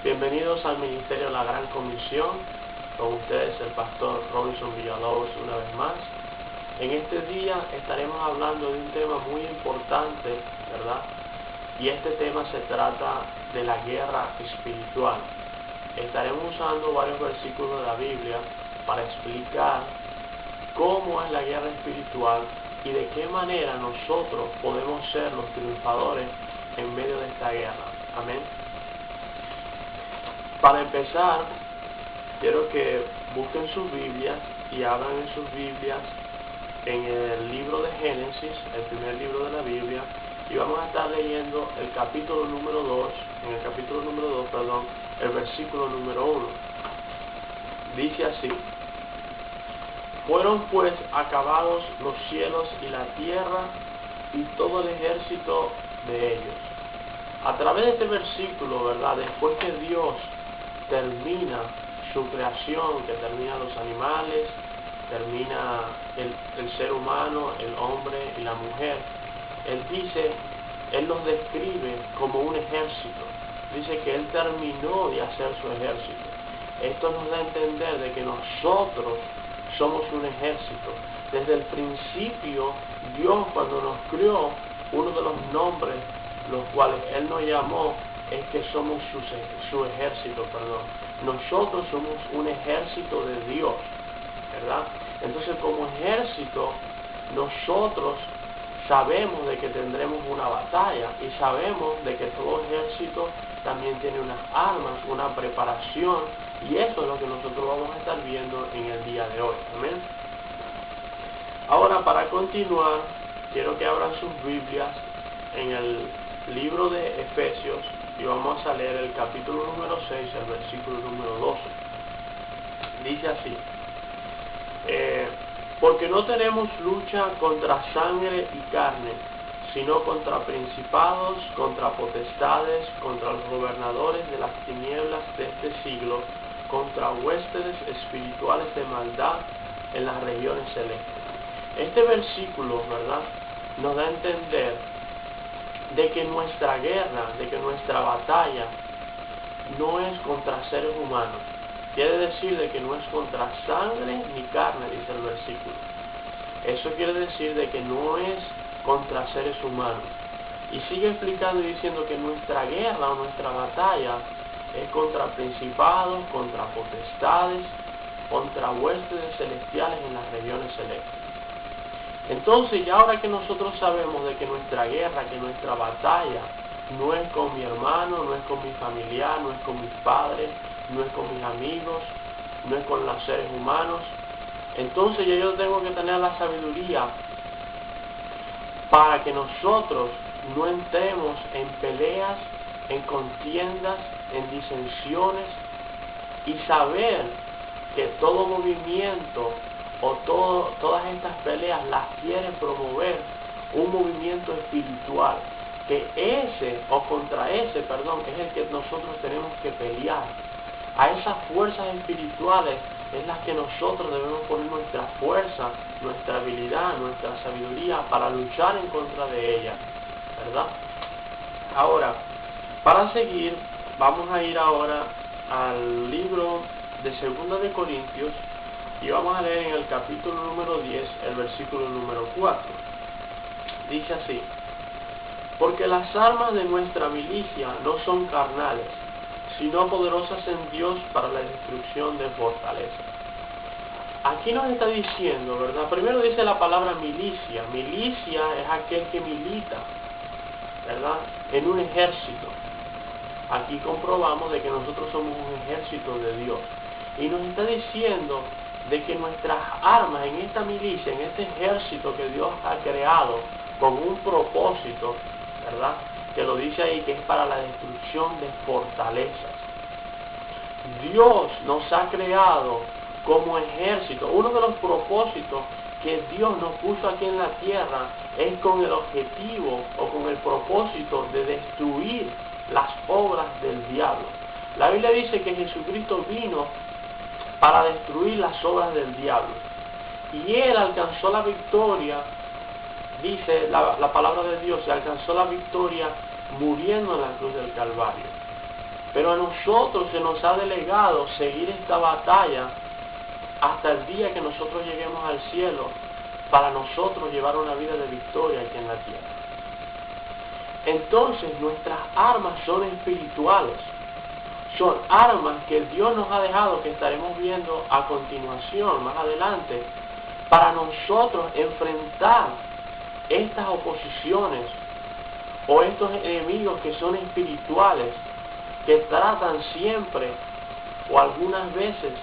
Bienvenidos al Ministerio La Gran Comisión, con ustedes el pastor Robinson Villalobos una vez más. En este día estaremos hablando de un tema muy importante, ¿verdad? Y este tema se trata de la guerra espiritual. Estaremos usando varios versículos de la Biblia para explicar cómo es la guerra espiritual y de qué manera nosotros podemos ser los triunfadores en medio de esta guerra. Amén. Para empezar, quiero que busquen sus Biblias y abran en sus Biblias en el libro de Génesis, el primer libro de la Biblia, y vamos a estar leyendo el capítulo número 2, el versículo número 1. Dice así: fueron pues acabados los cielos y la tierra y todo el ejército de ellos. A través de este versículo, ¿verdad? Después que Dios termina su creación, que termina los animales, termina el ser humano, el hombre y la mujer, Él los describe como un ejército. Dice que Él terminó de hacer su ejército. Esto nos da a entender de que nosotros somos un ejército. Desde el principio, Dios, cuando nos crió, uno de los nombres los cuales Él nos llamó es que somos su ejército. Nosotros somos un ejército de Dios, ¿verdad? Entonces, como ejército, nosotros sabemos de que tendremos una batalla y sabemos de que todo ejército también tiene unas armas, una preparación, y eso es lo que nosotros vamos a estar viendo en el día de hoy. Amén. Ahora, para continuar, quiero que abran sus Biblias en el libro de Efesios y vamos a leer el capítulo número 6, el versículo número 12. Dice así: porque no tenemos lucha contra sangre y carne, sino contra principados, contra potestades, contra los gobernadores de las tinieblas de este siglo, contra huéspedes espirituales de maldad en las regiones celestes. Este versículo, ¿verdad?, nos da a entender de que nuestra guerra, de que nuestra batalla no es contra seres humanos. Quiere decir de que no es contra sangre ni carne, dice el versículo. Eso quiere decir de que no es contra seres humanos. Y sigue explicando y diciendo que nuestra guerra o nuestra batalla es contra principados, contra potestades, contra huéspedes celestiales en las regiones celestes. Entonces, ya ahora que nosotros sabemos de que nuestra guerra, que nuestra batalla no es con mi hermano, no es con mi familiar, no es con mis padres, no es con mis amigos, no es con los seres humanos, entonces yo tengo que tener la sabiduría para que nosotros no entremos en peleas, en contiendas, en disensiones, y saber que todo movimiento o todas estas peleas las quiere promover un movimiento espiritual, que contra ese es el que nosotros tenemos que pelear. A esas fuerzas espirituales es las que nosotros debemos poner nuestra fuerza, nuestra habilidad, nuestra sabiduría para luchar en contra de ellas, ¿verdad? Ahora, para seguir, vamos a ir ahora al libro de 2 de Corintios y vamos a leer en el capítulo número 10, el versículo número 4. Dice así: porque las armas de nuestra milicia no son carnales, sino poderosas en Dios para la destrucción de fortalezas. Aquí nos está diciendo, ¿verdad? Primero dice la palabra milicia. Milicia es aquel que milita, ¿verdad?, en un ejército. Aquí comprobamos de que nosotros somos un ejército de Dios. Y nos está diciendo de que nuestras armas en esta milicia, en este ejército que Dios ha creado con un propósito, ¿verdad?, que lo dice ahí, que es para la destrucción de fortalezas. Dios nos ha creado como ejército. Uno de los propósitos que Dios nos puso aquí en la tierra es con el objetivo o con el propósito de destruir las obras del diablo. La Biblia dice que Jesucristo vino para destruir las obras del diablo, y Él alcanzó la victoria. Dice la palabra de Dios, se alcanzó la victoria muriendo en la cruz del Calvario. Pero a nosotros se nos ha delegado seguir esta batalla hasta el día que nosotros lleguemos al cielo, para nosotros llevar una vida de victoria aquí en la tierra. Entonces nuestras armas son espirituales, son armas que Dios nos ha dejado, que estaremos viendo a continuación, más adelante, para nosotros enfrentar estas oposiciones o estos enemigos que son espirituales, que tratan siempre o algunas veces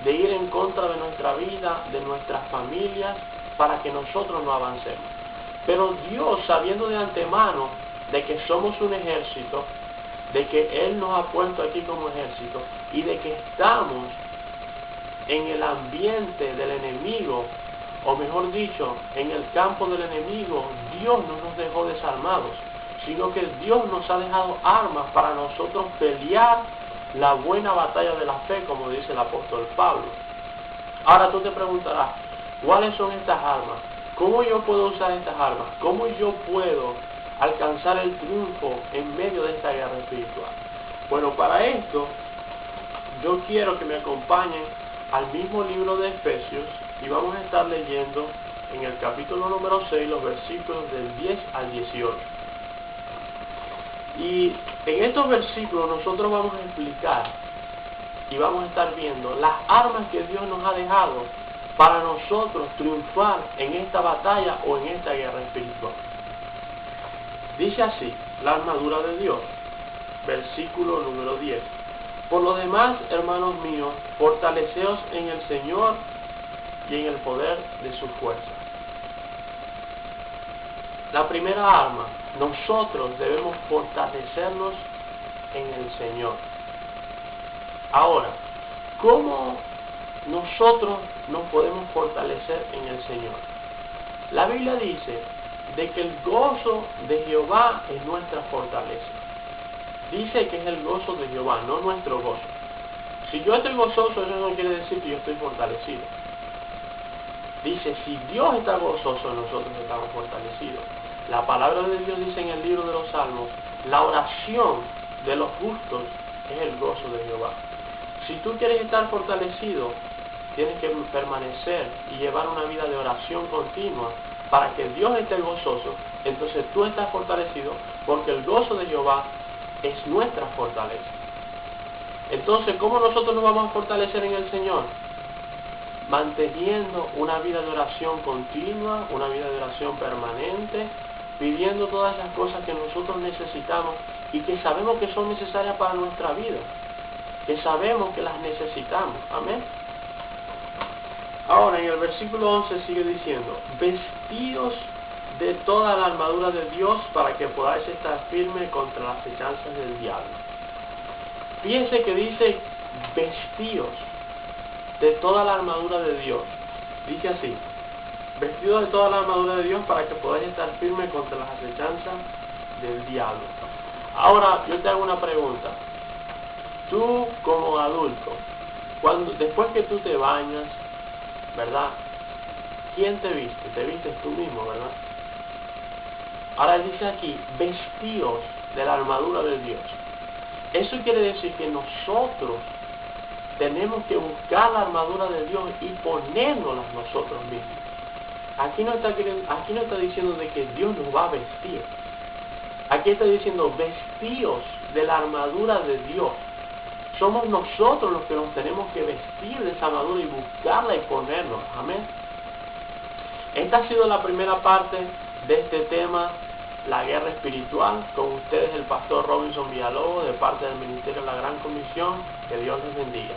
de ir en contra de nuestra vida, de nuestras familias, para que nosotros no avancemos. Pero Dios, sabiendo de antemano de que somos un ejército, de que Él nos ha puesto aquí como ejército y de que estamos en el ambiente del enemigo, o mejor dicho, en el campo del enemigo, Dios no nos dejó desarmados, sino que Dios nos ha dejado armas para nosotros pelear la buena batalla de la fe, como dice el apóstol Pablo. Ahora tú te preguntarás, ¿cuáles son estas armas? ¿Cómo yo puedo usar estas armas? ¿Cómo yo puedo alcanzar el triunfo en medio de esta guerra espiritual? Bueno, para esto yo quiero que me acompañen al mismo libro de Efesios y vamos a estar leyendo en el capítulo número 6 los versículos del 10 al 18. Y en estos versículos nosotros vamos a explicar y vamos a estar viendo las armas que Dios nos ha dejado para nosotros triunfar en esta batalla o en esta guerra espiritual. Dice así, la armadura de Dios, versículo número 10. Por lo demás, hermanos míos, fortaleceos en el Señor y en el poder de su fuerza. La primera arma, nosotros debemos fortalecernos en el Señor. Ahora, ¿cómo nosotros nos podemos fortalecer en el Señor? La Biblia dice de que el gozo de Jehová es nuestra fortaleza. Dice que es el gozo de Jehová, no nuestro gozo. Si yo estoy gozoso, eso no quiere decir que yo estoy fortalecido. Dice, si Dios está gozoso, nosotros estamos fortalecidos. La palabra de Dios dice en el libro de los Salmos, la oración de los justos es el gozo de Jehová. Si tú quieres estar fortalecido, tienes que permanecer y llevar una vida de oración continua para que Dios esté gozoso. Entonces tú estás fortalecido porque el gozo de Jehová es nuestra fortaleza. Entonces, ¿cómo nosotros nos vamos a fortalecer en el Señor? Manteniendo una vida de oración continua, una vida de oración permanente, pidiendo todas las cosas que nosotros necesitamos y que sabemos que son necesarias para nuestra vida, que sabemos que las necesitamos. Amén. Ahora en el versículo 11 sigue diciendo, vestidos de toda la armadura de Dios para que podáis estar firmes contra las acechanzas del diablo. Fíjense que dice vestidos de toda la armadura de Dios. Dice así, vestidos de toda la armadura de Dios para que podáis estar firmes contra las acechanzas del diablo. Ahora yo te hago una pregunta. Tú como adulto, después que tú te bañas, ¿verdad? ¿Quién te viste? Te vistes tú mismo, ¿verdad? Ahora dice aquí, vestidos de la armadura de Dios. Eso quiere decir que nosotros tenemos que buscar la armadura de Dios y ponérnosla nosotros mismos. Aquí no está diciendo de que Dios nos va a vestir. Aquí está diciendo vestidos de la armadura de Dios. Somos nosotros los que nos tenemos que vestir de esa armadura y buscarla y ponernos. Amén. Esta ha sido la primera parte de este tema, la guerra espiritual. Con ustedes el pastor Robinson Villalobos, de parte del Ministerio de la Gran Comisión. Que Dios les bendiga.